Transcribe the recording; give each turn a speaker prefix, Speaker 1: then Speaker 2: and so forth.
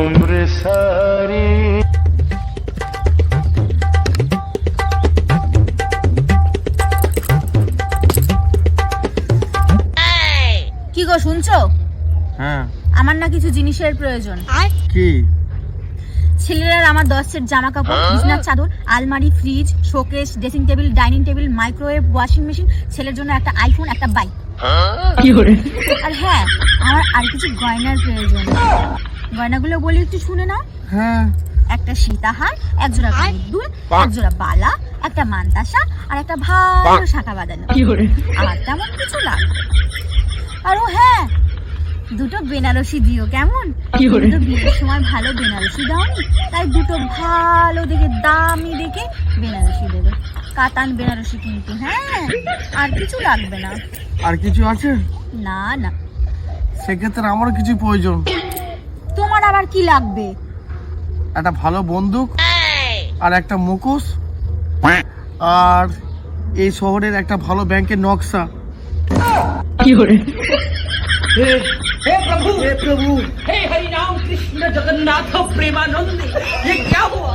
Speaker 1: उम्र सारी।
Speaker 2: কি গো শুনছো?
Speaker 3: হ্যাঁ,
Speaker 2: আমার না কিছু জিনিসের প্রয়োজন।
Speaker 3: কি?
Speaker 2: ছেলেরা আমার 10 সেট জামা কাপড়, বিছানার চাদর, আলমারি, fridge, showcase, dressing table, dining table, microwave, washing machine, ছেলের জন্য একটা আইফোন, একটা বাইক। আর হ্যাঁ, আমার আর কিছু গয়নার প্রয়োজন। গয়নাগুলো বলি একটু শুনে নাও।
Speaker 3: হ্যাঁ,
Speaker 2: একটা সীতাহার, এক জোড়া কানের দুল, এক জোড়া বালা, একটা মান্তাসা আর একটা ভালো শাখা বাঁধানো। আর তেমন কিছু লাগবে। আর ও হ্যাঁ, দুটো বেনারসি দিও কেমন? তুমি তো বিয়ের সময় ভালো বেনারসি দাওনি, তাই দুটো ভালো দেখে দামি দেখে বেনারসি দেবে। কাতান বেনারসি কিন্তু, হ্যাঁ। আর কিছু লাগবে না।
Speaker 3: আর কিছু আছে?
Speaker 2: না না।
Speaker 3: সেক্ষেত্রে আমারও কিছু প্রয়োজন।
Speaker 2: তোমার আবার কি লাগবে?
Speaker 3: একটা ভালো বন্দুক আর একটা মুখোশ আর এই শহরের একটা ভালো ব্যাংকের নকশা।
Speaker 4: हे प्रभु हे हरि राम कृष्ण जगन्नाथ प्रेमानंद, ये क्या हुआ?